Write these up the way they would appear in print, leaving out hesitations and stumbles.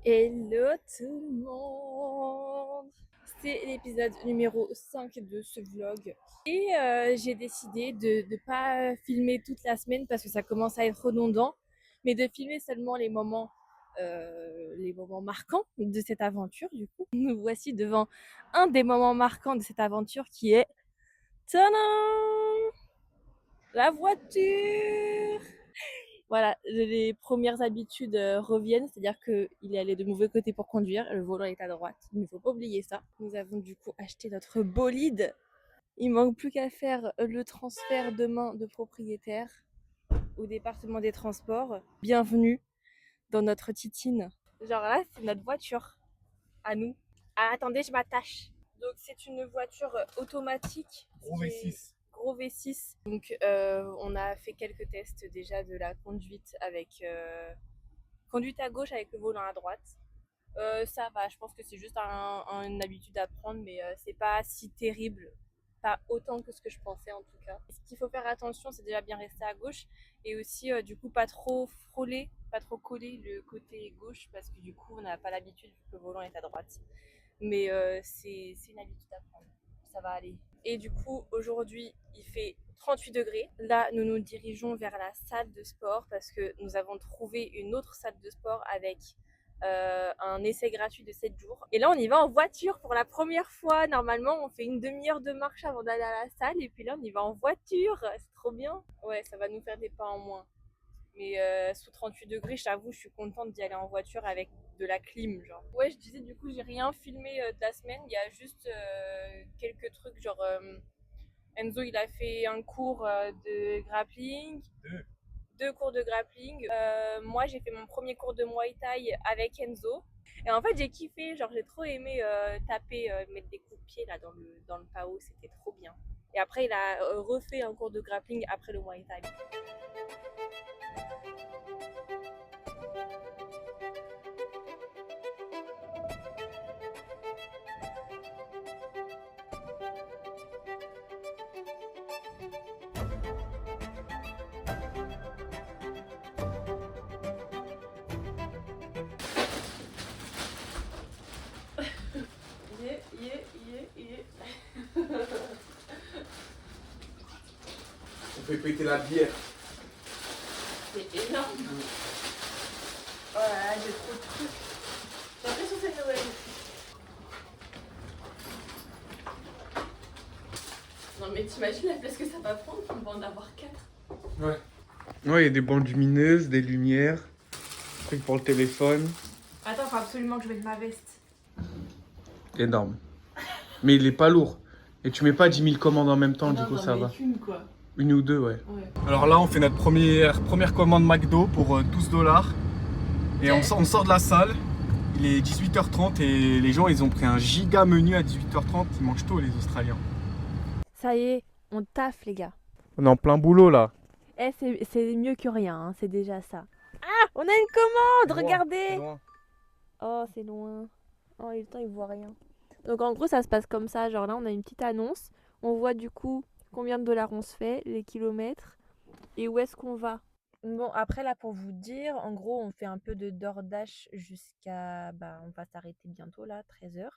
Hello tout le monde! C'est l'épisode numéro 5 de ce vlog. Et j'ai décidé de ne pas filmer toute la semaine parce que ça commence à être redondant, mais de filmer seulement les moments marquants de cette aventure. Du coup, nous voici devant un des moments marquants de cette aventure qui est tadam, la voiture! Voilà, les premières habitudes reviennent, c'est-à-dire qu'il est allé de mauvais côté pour conduire, le volant est à droite, il ne faut pas oublier ça. Nous avons du coup acheté notre bolide. Il manque plus qu'à faire le transfert demain de propriétaire au département des transports. Bienvenue dans notre titine. Genre là, c'est notre voiture à nous. Ah, attendez, je m'attache. Donc c'est une voiture automatique. Gros V6. Gros V6. Donc on a fait quelques tests déjà de la conduite avec conduite à gauche avec le volant à droite. Ça va, je pense que c'est juste une habitude à prendre, mais c'est pas si terrible. Pas autant que ce que je pensais en tout cas. Ce qu'il faut faire attention, c'est déjà bien rester à gauche et aussi du coup pas trop frôler, pas trop coller le côté gauche parce que du coup on n'a pas l'habitude vu que le volant est à droite. Mais c'est une habitude à prendre. Ça va aller. Et du coup, aujourd'hui, il fait 38 degrés. Là, nous nous dirigeons vers la salle de sport parce que nous avons trouvé une autre salle de sport avec un essai gratuit de 7 jours. Et là, on y va en voiture pour la première fois. Normalement, on fait une demi-heure de marche avant d'aller à la salle. Et puis là, on y va en voiture. C'est trop bien. Ouais, ça va nous faire des pas en moins. Mais sous 38 degrés, j'avoue, je suis contente d'y aller en voiture avec de la clim, genre. Ouais, je disais, du coup, j'ai rien filmé de la semaine. Il y a juste quelques trucs, genre Enzo, il a fait un cours de grappling. Deux cours de grappling. Moi, j'ai fait mon premier cours de Muay Thai avec Enzo. Et en fait, j'ai kiffé, genre, j'ai trop aimé taper, mettre des coups de pied là dans le PAO, c'était trop bien. Et après, il a refait un cours de grappling après le Muay Thai. On fait péter la bière. C'est énorme. Oh là là, j'ai trop de trucs. J'ai l'impression que c'est Noël. Non mais t'imagines la place que ça va prendre? On va en avoir 4. Ouais. Ouais, il y a des bandes lumineuses, des lumières, trucs pour le téléphone. Attends, faut absolument que je mette ma veste. Énorme. Mais il est pas lourd. Et tu mets pas 10 000 commandes en même temps, du Non, coup t'en ça mets va. qu'une quoi. Une ou deux, ouais. Ouais. Alors là, on fait notre première commande McDo pour 12 $. Et on sort de la salle. Il est 18h30 et les gens, ils ont pris un giga menu à 18h30. Ils mangent tôt, les Australiens. Ça y est, on taffe les gars. On est en plein boulot là. Eh, c'est mieux que rien, hein, c'est déjà ça. Ah, on a une commande, regardez. Oh, c'est loin. Oh, et le temps, il voit rien. Donc en gros, ça se passe comme ça. Genre là, on a une petite annonce. On voit du coup combien de dollars on se fait, les kilomètres, et où est-ce qu'on va. Bon, après là, pour vous dire, en gros, on fait un peu de DoorDash jusqu'à... Bah, on va s'arrêter bientôt là, 13h.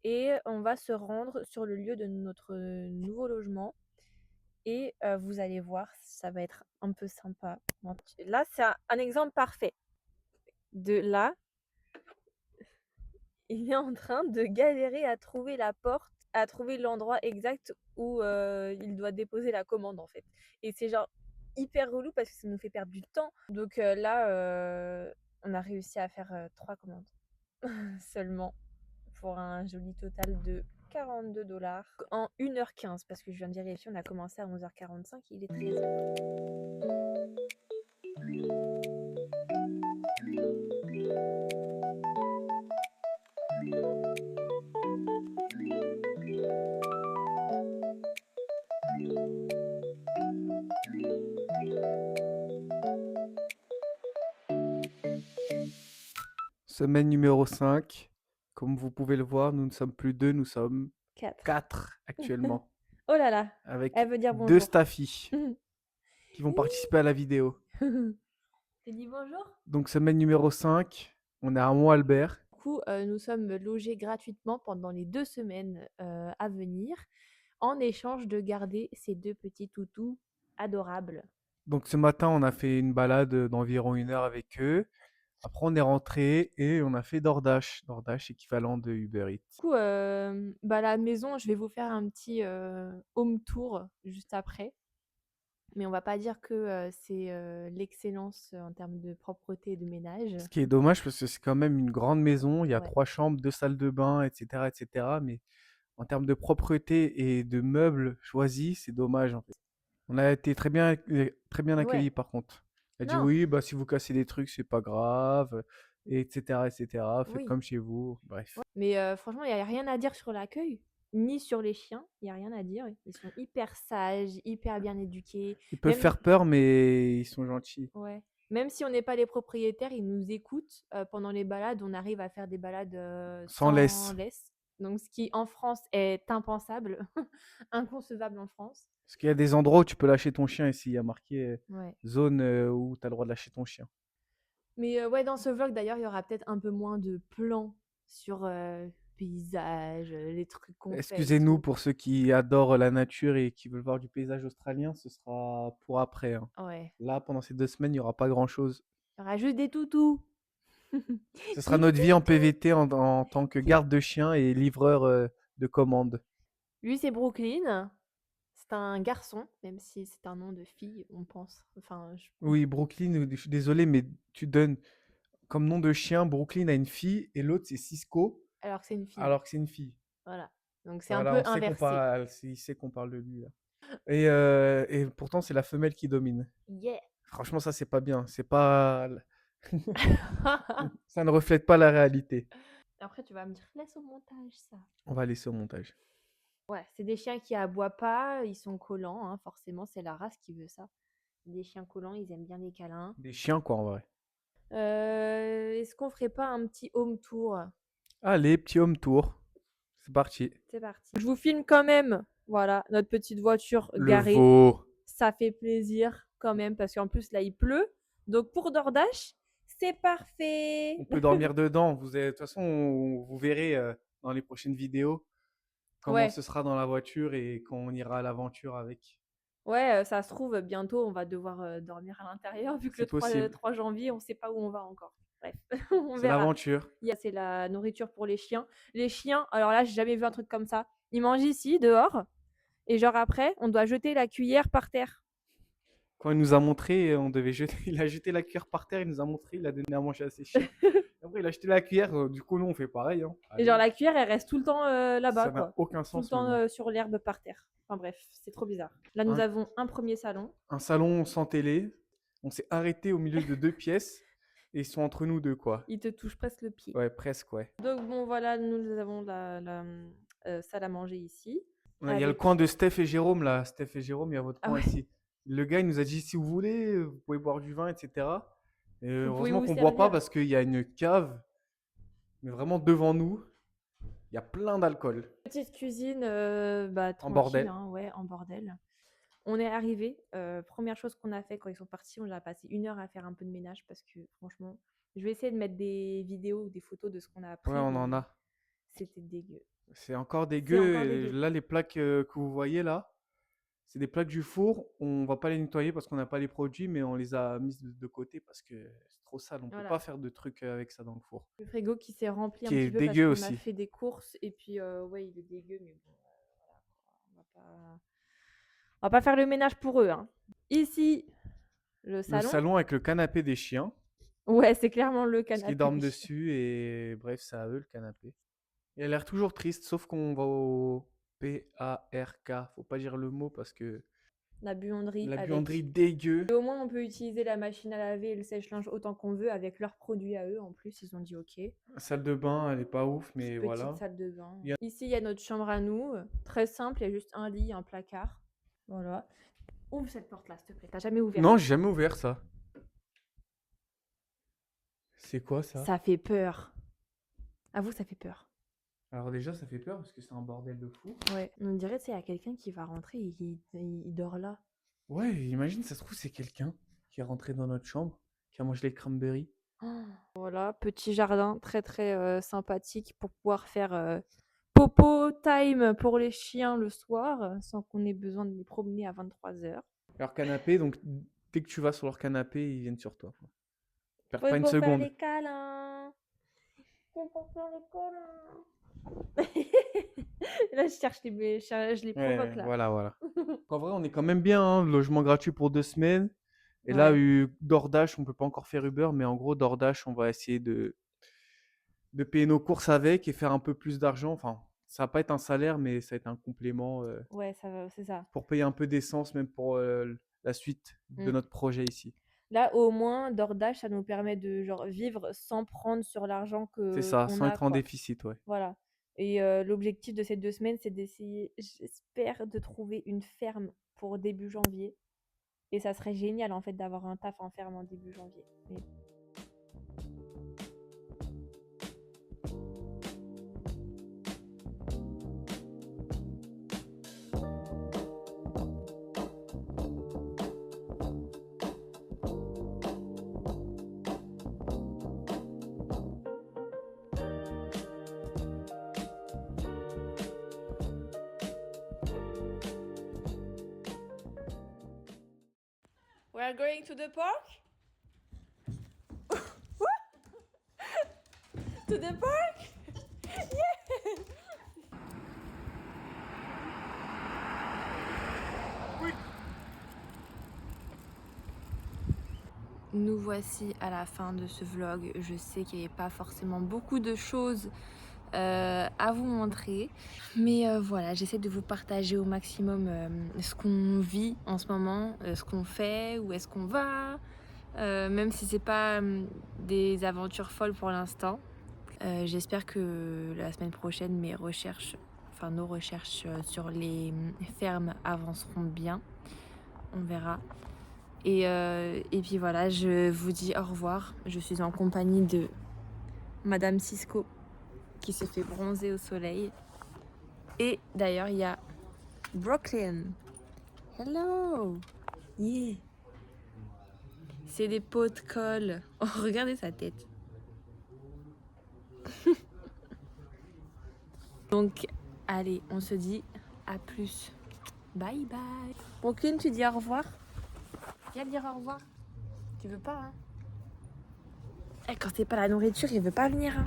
Et on va se rendre sur le lieu de notre nouveau logement. Et vous allez voir, ça va être un peu sympa. Bon, là, c'est un exemple parfait. De là, il est en train de galérer à trouver la porte, à trouver l'endroit exact où il doit déposer la commande en fait. Et c'est genre hyper relou parce que ça nous fait perdre du temps. Donc là, on a réussi à faire 3 commandes seulement pour un joli total de 42 $ en 1h15 parce que je viens de vérifier, on a commencé à 11h45 et il est 13h. Semaine numéro 5. Comme vous pouvez le voir, nous ne sommes plus deux, nous sommes 4. 4 actuellement. Oh là là, elle Avec veut dire 2 bonjour. staffis qui vont participer à la vidéo. T'as dit bonjour? Donc semaine numéro 5. On est à Mont-Albert. Du coup, nous sommes logés gratuitement pendant les 2 semaines à venir, en échange de garder ces 2 petits toutous adorables. Donc ce matin, on a fait une balade d'environ 1 heure avec eux. Après, on est rentré et on a fait DoorDash. DoorDash, équivalent de Uber Du Eats. coup, bah, la maison, je vais vous faire un petit, home tour juste après. Mais on va pas dire que, c'est, l'excellence, en termes de propreté et de ménage. Ce qui est dommage parce que c'est quand même une grande maison. Il y a Ouais. 3 chambres, 2 salles de bain, etc., etc. Mais en termes de propreté et de meubles choisis, c'est dommage en fait. On a été très bien Ouais. accueillis par contre. Elle a dit Non, oui, bah si vous cassez des trucs, c'est pas grave, et etc., etc. Faites oui. comme chez vous. Bref. Mais franchement, il y a rien à dire sur l'accueil, ni sur les chiens, il y a rien à dire. Ils sont hyper sages, hyper bien éduqués. Ils peuvent Même faire peur, mais ils sont gentils. ouais, même si on n'est pas les propriétaires, ils nous écoutent. Pendant les balades, on arrive à faire des balades, Sans sans laisse. laisse. Donc ce qui, en France, est impensable, inconcevable en France. Parce qu'il y a des endroits où tu peux lâcher ton chien ici. Il y a marqué Ouais. zone où tu as le droit de lâcher ton chien. Mais ouais, dans ce vlog d'ailleurs, il y aura peut-être un peu moins de plans sur, paysage, les trucs qu'on fait et Excusez-nous tout. pour ceux qui adorent la nature et qui veulent voir du paysage australien, ce sera pour après, hein. Ouais. Là, pendant ces 2 semaines, il n'y aura pas grand-chose. Il y aura juste des toutous. Ce sera Des notre vie en toutous. PVT en tant que garde de chien et livreur de commandes. Lui, c'est Brooklyn. C'est un garçon, même si c'est un nom de fille, on pense. Enfin, Oui, Brooklyn, je suis désolé, mais tu donnes comme nom de chien, Brooklyn a une fille et l'autre c'est Cisco, alors que c'est une fille. alors que c'est une fille. Voilà. Donc c'est un Voilà, peu on sait qu'on inversé. parle, il sait qu'on parle de lui là. Et pourtant c'est la femelle qui domine. Yeah. Franchement, ça c'est pas bien. C'est pas, ça ne reflète pas la réalité. Après, tu vas me dire, laisse au montage ça. On va laisser au montage. Ouais, c'est des chiens qui aboient pas, ils sont collants, hein, forcément, c'est la race qui veut ça. Des chiens collants, ils aiment bien les câlins. Des chiens quoi en vrai. Est-ce qu'on ferait pas un petit home tour? Allez, petit home tour. C'est parti. C'est parti. Je vous filme quand même, voilà, notre petite voiture Le garée. veau. Ça fait plaisir quand même, parce qu'en plus, là, il pleut. Donc, pour DoorDash, c'est parfait. On peut dormir dedans. De toute façon, vous verrez dans les prochaines vidéos comment Ouais, ce sera dans la voiture et quand on ira à l'aventure avec. ouais, ça se trouve, bientôt, on va devoir dormir à l'intérieur, vu que C'est le possible. 3 janvier, on sait pas où on va encore. Bref, on C'est verra. l'aventure. C'est la nourriture pour les chiens. Les chiens, alors là, j'ai jamais vu un truc comme ça. Ils mangent ici, dehors, et genre après, on doit jeter la cuillère par terre. Quand il nous a montré, on devait jeter. Il a jeté la cuillère par terre, il nous a montré, il a donné à manger à ses chiens. Après, il a jeté la cuillère. Du coup, nous, on fait pareil, hein. Et genre Allez. la cuillère, elle reste tout le temps là-bas, Ça n'a quoi. aucun Tout le sens, mais temps bon. sur l'herbe par terre. Enfin bref, c'est trop bizarre. Là, nous Un, avons un premier salon. un salon sans télé. On s'est arrêté au milieu de 2 pièces et ils sont entre nous deux, quoi. Il te touche presque le pied. Ouais, presque, ouais. Donc bon, voilà, nous avons la salle à manger ici. Il y a le coin de Steph et Jérôme, là. Steph et Jérôme, il y a votre Ah coin ouais, ici. Le gars, il nous a dit si vous voulez, vous pouvez boire du vin, etc. Et vous pouvez heureusement vous qu'on boit pas servir. parce qu'il y a une cave, mais vraiment devant nous, il y a plein d'alcool. Petite cuisine, En tranquille, bordel. hein, ouais, en bordel. On est arrivé. Première chose qu'on a fait quand ils sont partis, on a passé 1 heure à faire un peu de ménage parce que franchement, je vais essayer de mettre des vidéos ou des photos de ce qu'on a Ouais, appris, on en mais a. c'était dégueu. C'est encore C'est dégueu. encore Et dégueu. là, les plaques que vous voyez là, c'est des plaques du four. On va pas les nettoyer parce qu'on n'a pas les produits, mais on les a mises de côté parce que c'est trop sale. On peut Voilà. pas faire de trucs avec ça dans le four. Le frigo qui s'est rempli un Qui est petit peu parce dégueu qu'on a aussi. fait des courses et puis ouais, il est dégueu, mais bon, voilà, on va pas faire le ménage pour eux, hein. Ici, le Le salon. salon avec le canapé des chiens, Ouais, c'est clairement le parce qu'ils canapé dorment des chiens. dessus et bref, c'est à eux le canapé. Il a l'air toujours triste, sauf qu'on va au PARK. Faut pas dire le mot parce que La buanderie la buanderie avec. dégueu. Et au moins, on peut utiliser la machine à laver et le sèche-linge autant qu'on veut avec leurs produits à eux. En plus, ils ont dit OK. La salle de bain, elle est pas ouf, mais Petite voilà. salle de bain. Il y a- Ici, il y a notre chambre à nous. Très simple, il y a juste un lit, un placard. Voilà. Ouvre cette porte-là, s'il te plaît. T'as jamais ouvert. Non, j'ai jamais ouvert ça. C'est quoi ça? Ça fait peur. Avoue, ça fait peur. Alors déjà, ça fait peur parce que c'est un bordel de fou. Ouais. On dirait, tu sais, il y a quelqu'un qui va rentrer et il dort là. Ouais, imagine, ça se trouve, c'est quelqu'un qui est rentré dans notre chambre, qui a mangé les cranberries. Voilà, petit jardin très très sympathique pour pouvoir faire popo time pour les chiens le soir sans qu'on ait besoin de les promener à 23h. Leur canapé, donc dès que tu vas sur leur canapé, ils viennent sur toi, quoi. Perds pas C'est une pour faire seconde. les câlins. C'est pour faire les câlins. Là, je les provoque Ouais, là. voilà. En vrai, on est quand même bien, hein, logement gratuit pour 2 semaines. Et là, Ouais. DoorDash, on peut pas encore faire Uber, mais en gros, DoorDash, on va essayer de payer nos courses avec et faire un peu plus d'argent. Enfin, ça va pas être un salaire, mais ça va être un complément Ouais, ça va, c'est ça. pour payer un peu d'essence, même pour la suite de Mm. notre projet ici. Là, au moins, DoorDash, ça nous permet de genre vivre sans prendre sur l'argent C'est que ça, qu'on sans a, être en quoi. déficit, ouais. Voilà. Et l'objectif de ces 2 semaines, c'est d'essayer, j'espère, de trouver une ferme pour début janvier. Et ça serait génial, en fait, d'avoir un taf en ferme en début janvier. Mais we are going to the park? To the park? Nous voici à la fin de ce vlog. Je sais qu'il n'y avait pas forcément beaucoup de choses à vous montrer. Mais voilà, j'essaie de vous partager au maximum ce qu'on vit en ce moment, ce qu'on fait, où est-ce qu'on va. Même si c'est pas des aventures folles pour l'instant. J'espère que la semaine prochaine, nos recherches sur les fermes avanceront bien. On verra. Et puis voilà, je vous dis au revoir. Je suis en compagnie de Madame Cisco qui se fait bronzer au soleil. Et d'ailleurs, il y a Brooklyn. Hello! Yeah! C'est des pots de colle. Oh, regardez sa tête. Donc, allez, on se dit à plus. Bye bye. Brooklyn, tu dis au revoir? Viens dire au revoir. Tu veux pas, hein? Eh, quand c'est pas la nourriture, il veut pas venir, hein.